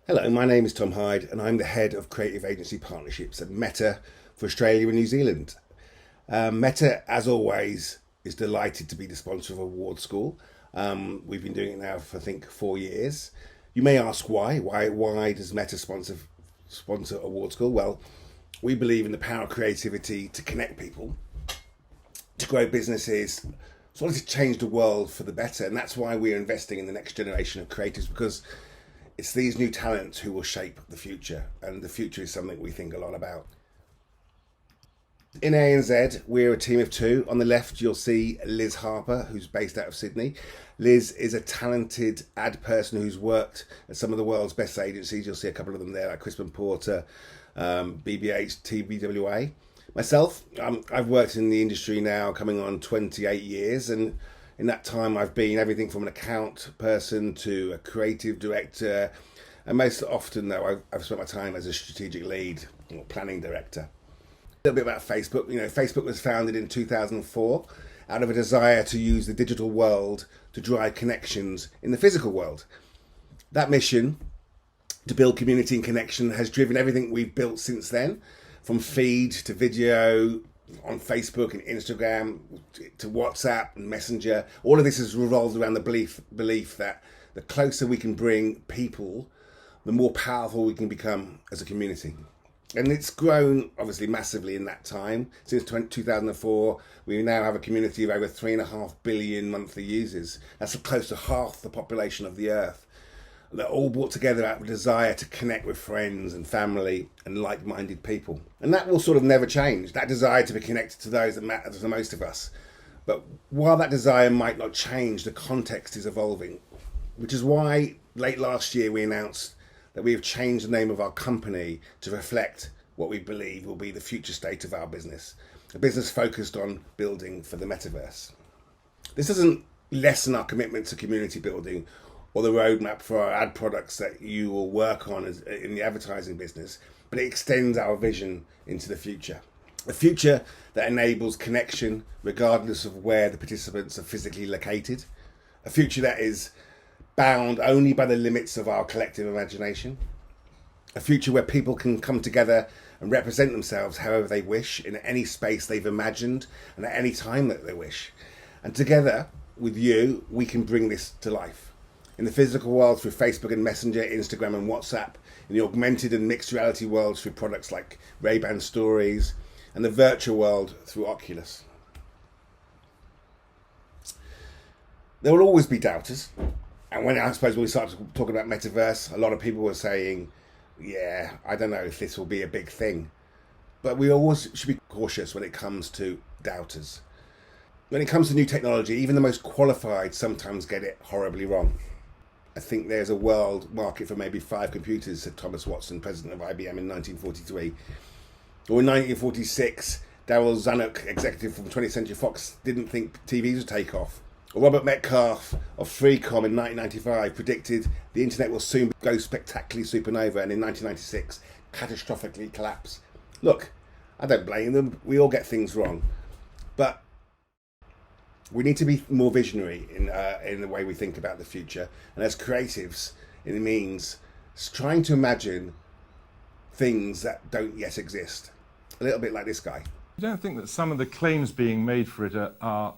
Hello, my name is Tom Hyde and I'm the Head of Creative Agency Partnerships at Meta for Australia and New Zealand. Meta, as always, is delighted to be the sponsor of Award School. We've been doing it now for, I think, 4 years. You may ask why. Why does Meta sponsor Award School? Well, we believe in the power of creativity to connect people, to grow businesses, sort of to change the world for the better. And that's why we're investing in the next generation of creators, because it's these new talents who will shape the future, and the future is something we think a lot about. In ANZ, we're a team of two. On the left, you'll see Liz Harper, who's based out of Sydney. Liz is a talented ad person who's worked at some of the world's best agencies. You'll see a couple of them there, like Crispin Porter, BBH, TBWA. Myself, I've worked in the industry now coming on 28 years, and in that time I've been everything from an account person to a creative director, and most often though I've spent my time as a strategic lead or planning director. A little bit about Facebook. Facebook was founded in 2004 out of a desire to use the digital world to drive connections in the physical world. That mission to build community and connection has driven everything we've built since then, from feed to video on Facebook and Instagram to WhatsApp and Messenger. All of this has revolved around the belief that the closer we can bring people, the more powerful we can become as a community. And it's grown obviously massively in that time. Since 2004, we now have a community of over 3.5 billion monthly users. That's close to half the population of the Earth. They're all brought together out of a desire to connect with friends and family and like-minded people. And that will sort of never change, that desire to be connected to those that matter to the most of us. But while that desire might not change, the context is evolving, which is why late last year we announced that we have changed the name of our company to reflect what we believe will be the future state of our business, a business focused on building for the metaverse. This doesn't lessen our commitment to community building or the roadmap for our ad products that you will work on in the advertising business, but it extends our vision into the future. A future that enables connection regardless of where the participants are physically located. A future that is bound only by the limits of our collective imagination. A future where people can come together and represent themselves however they wish in any space they've imagined and at any time that they wish. And together with you, we can bring this to life. In the physical world through Facebook and Messenger, Instagram and WhatsApp, in the augmented and mixed reality world through products like Ray-Ban Stories, and the virtual world through Oculus. There will always be doubters. And when we started talking about metaverse, a lot of people were saying, yeah, I don't know if this will be a big thing. But we always should be cautious when it comes to doubters. When it comes to new technology, even the most qualified sometimes get it horribly wrong. I think there's a world market for maybe 5 computers, said Thomas Watson, president of IBM in 1943. Or in 1946, Darryl Zanuck, executive from 20th Century Fox, didn't think TVs would take off. Or Robert Metcalfe of Freecom in 1995 predicted the internet will soon go spectacularly supernova, and in 1996 catastrophically collapse. Look, I don't blame them. We all get things wrong. But we need to be more visionary in the way we think about the future. And as creatives, it means trying to imagine things that don't yet exist. A little bit like this guy. You don't think that some of the claims being made for it are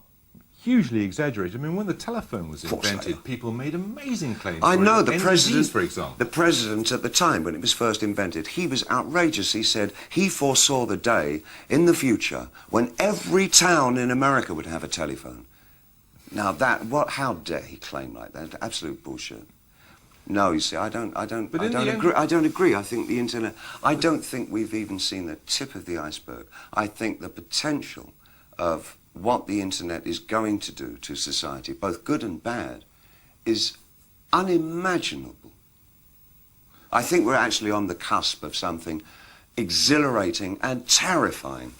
hugely exaggerated? I mean, when the telephone was invented, people made amazing claims. I know the president, for example. The president at the time when it was first invented, he was outrageous. He said he foresaw the day in the future when every town in America would have a telephone. Now how dare he claim like that? Absolute bullshit. No, you see, I don't agree. I think the internet, I don't think we've even seen the tip of the iceberg. I think the potential of what the internet is going to do to society, both good and bad, is unimaginable. I think we're actually on the cusp of something exhilarating and terrifying.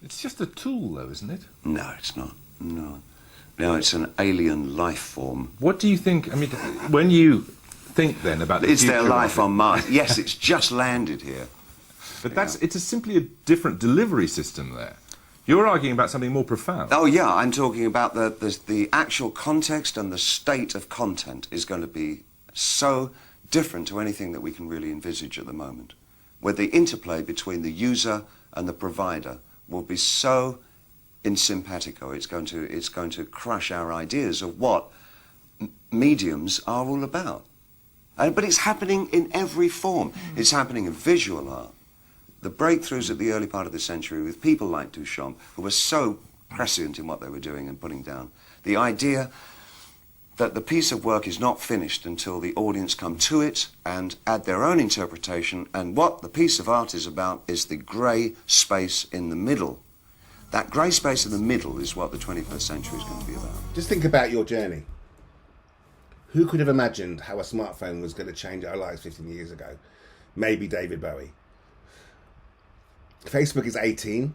It's just a tool, though, isn't it? No, it's not. No. No, it's an alien life form. What do you think, I mean, when you think then about the Is future there life on Mars? Yes, it's just landed here. But it's simply a different delivery system there. You're arguing about something more profound. Oh, yeah, I'm talking about the actual context, and the state of content is going to be so different to anything that we can really envisage at the moment, where the interplay between the user and the provider will be so in simpatico, it's going to crush our ideas of what mediums are all about. But it's happening in every form. It's happening in visual art. The breakthroughs at the early part of the century with people like Duchamp, who were so prescient in what they were doing and putting down. The idea that the piece of work is not finished until the audience come to it and add their own interpretation, and what the piece of art is about is the grey space in the middle. That grey space in the middle is what the 21st century is going to be about. Just think about your journey. Who could have imagined how a smartphone was going to change our lives 15 years ago? Maybe David Bowie. Facebook is 18.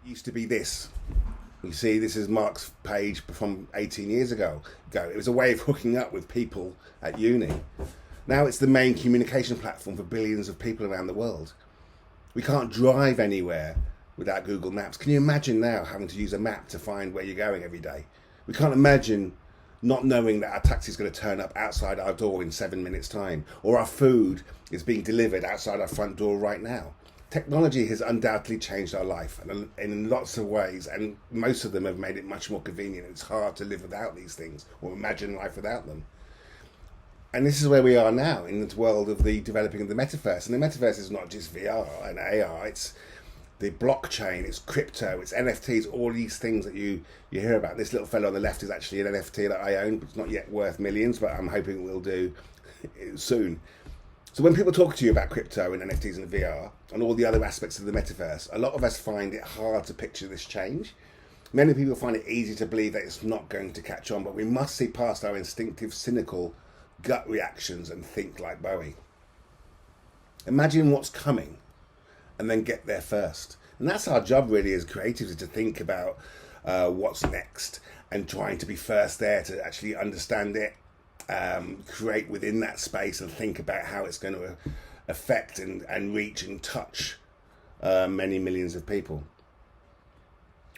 It used to be this. You see, this is Mark's page from 18 years ago. It was a way of hooking up with people at uni. Now it's the main communication platform for billions of people around the world. We can't drive anywhere without Google Maps. Can you imagine now having to use a map to find where you're going every day? We can't imagine not knowing that our taxi is going to turn up outside our door in 7 minutes' time, or our food is being delivered outside our front door right now. Technology has undoubtedly changed our life and in lots of ways, and most of them have made it much more convenient. It's hard to live without these things or imagine life without them. And this is where we are now in the world of the developing of the metaverse. And the metaverse is not just VR and AR, it's the blockchain, it's crypto, it's NFTs, all these things that you hear about. This little fellow on the left is actually an NFT that I own. It's not yet worth millions, but I'm hoping it will do soon. So when people talk to you about crypto and NFTs and VR and all the other aspects of the metaverse, a lot of us find it hard to picture this change. Many people find it easy to believe that it's not going to catch on, but we must see past our instinctive, cynical gut reactions and think like Bowie. Imagine what's coming and then get there first. And that's our job really as creatives, is to think about what's next and trying to be first there to actually understand it, create within that space and think about how it's going to affect and reach and touch many millions of people.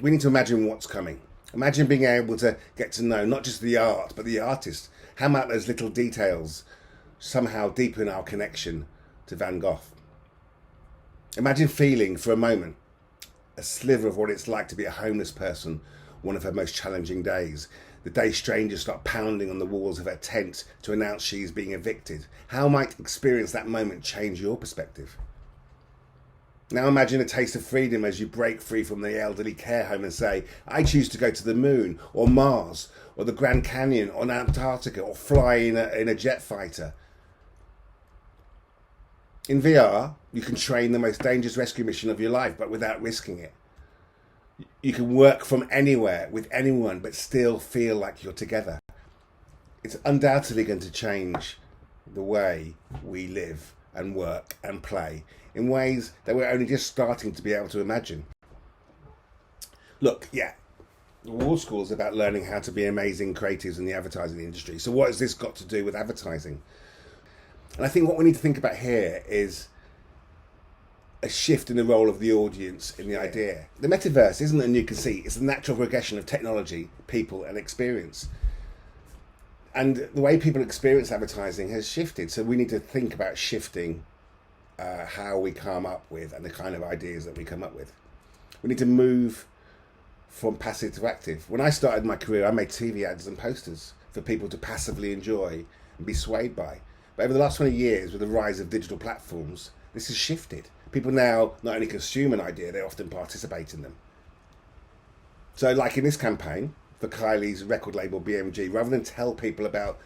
We need to imagine what's coming. Imagine being able to get to know not just the art, but the artist. How might those little details somehow deepen our connection to Van Gogh? Imagine feeling for a moment a sliver of what it's like to be a homeless person one of her most challenging days. The day strangers start pounding on the walls of her tent to announce she's being evicted. How might experience that moment change your perspective? Now imagine a taste of freedom as you break free from the elderly care home and say, I choose to go to the moon or Mars or the Grand Canyon or Antarctica or fly in a jet fighter. In VR, you can train the most dangerous rescue mission of your life, but without risking it. You can work from anywhere with anyone, but still feel like you're together. It's undoubtedly going to change the way we live and work and play in ways that we're only just starting to be able to imagine. Look, yeah, the Ward School is about learning how to be amazing creatives in the advertising industry. So what has this got to do with advertising? And I think what we need to think about here is a shift in the role of the audience in the idea. The metaverse isn't a new conceit, it's a natural progression of technology, people and experience. And the way people experience advertising has shifted, so we need to think about shifting how we come up with and the kind of ideas that we come up with. We need to move from passive to active. When I started my career, I made TV ads and posters for people to passively enjoy and be swayed by. But over the last 20 years, with the rise of digital platforms, this has shifted. People now not only consume an idea, they often participate in them. So like in this campaign for Kylie's record label BMG, rather than tell people about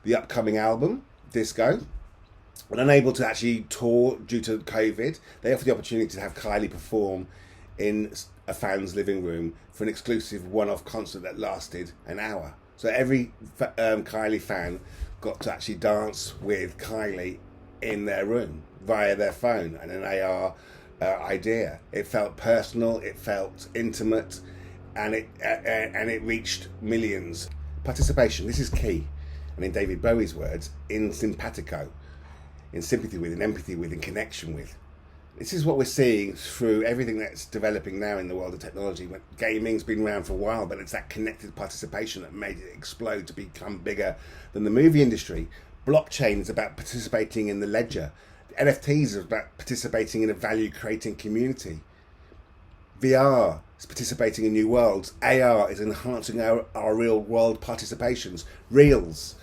the upcoming album, Disco, and unable to actually tour due to COVID, they offer the opportunity to have Kylie perform in a fan's living room for an exclusive one-off concert that lasted an hour. So every Kylie fan got to actually dance with Kylie in their room via their phone and an AR idea. It felt personal, it felt intimate, and it reached millions. Participation, this is key. And in David Bowie's words, in simpatico, in sympathy with, in empathy with, in connection with. This is what we're seeing through everything that's developing now in the world of technology. Gaming's been around for a while, but it's that connected participation that made it explode to become bigger than the movie industry. Blockchain is about participating in the ledger. NFTs are about participating in a value-creating community. VR is participating in new worlds. AR is enhancing our real-world participations. Reels,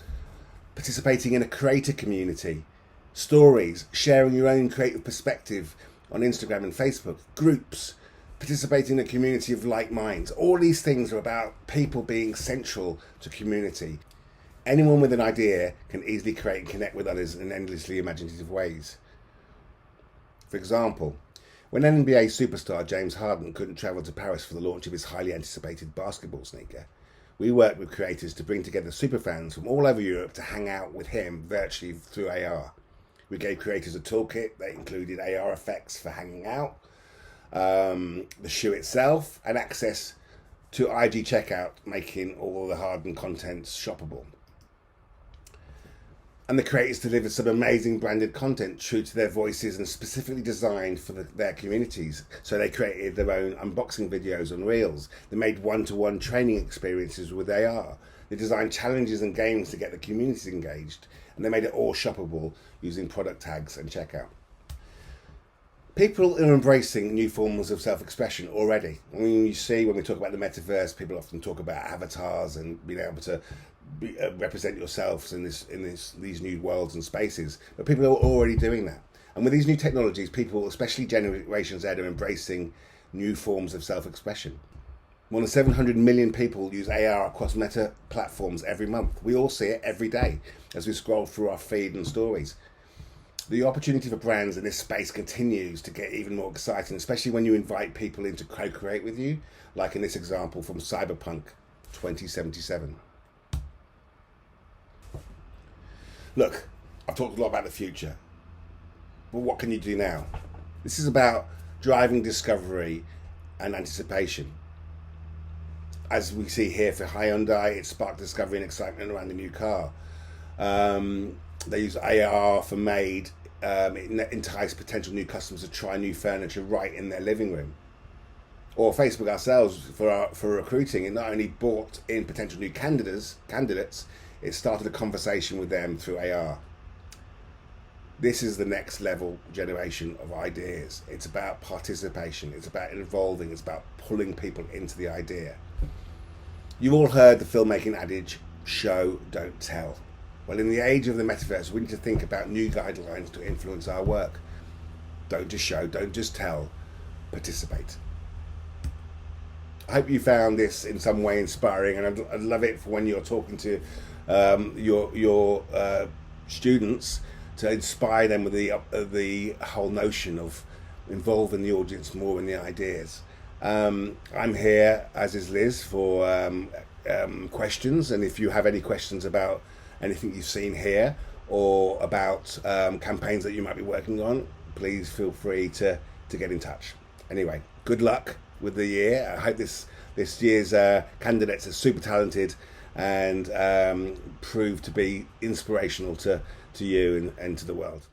participating in a creator community. Stories, sharing your own creative perspective on Instagram and Facebook. Groups, participating in a community of like minds. All these things are about people being central to community. Anyone with an idea can easily create and connect with others in endlessly imaginative ways. For example, when NBA superstar James Harden couldn't travel to Paris for the launch of his highly anticipated basketball sneaker, we worked with creators to bring together superfans from all over Europe to hang out with him virtually through AR. We gave creators a toolkit that included AR effects for hanging out, the shoe itself, and access to IG checkout, making all the Harden content shoppable. And the creators delivered some amazing branded content true to their voices and specifically designed for their communities. So they created their own unboxing videos and reels. They made one-to-one training experiences with AR. They designed challenges and games to get the communities engaged. And they made it all shoppable using product tags and checkout. People are embracing new forms of self-expression already. I mean, you see when we talk about the metaverse, people often talk about avatars and being able to represent yourselves in these new worlds and spaces. But people are already doing that. And with these new technologies, people, especially Generation Z, are embracing new forms of self-expression. More than 700 million people use AR across Meta platforms every month. We all see it every day as we scroll through our feed and stories. The opportunity for brands in this space continues to get even more exciting, especially when you invite people in to co-create with you, like in this example from Cyberpunk 2077. Look, I've talked a lot about the future, but what can you do now? This is about driving discovery and anticipation. As we see here for Hyundai, it sparked discovery and excitement around the new car. They use AR for Made. It enticed potential new customers to try new furniture right in their living room. Or Facebook ourselves for recruiting. It not only brought in potential new candidates, it started a conversation with them through AR. This is the next level generation of ideas. It's about participation. It's about involving. It's about pulling people into the idea. You've all heard the filmmaking adage, show, don't tell. Well, in the age of the metaverse, we need to think about new guidelines to influence our work. Don't just show, don't just tell, participate. I hope you found this in some way inspiring, and I'd love it for when you're talking to your students to inspire them with the whole notion of involving the audience more in the ideas. I'm here, as is Liz, for questions, and if you have any questions about anything you've seen here or about campaigns that you might be working on, please feel free to get in touch. Anyway, good luck with the year. I hope this year's candidates are super talented and prove to be inspirational to you and to the world.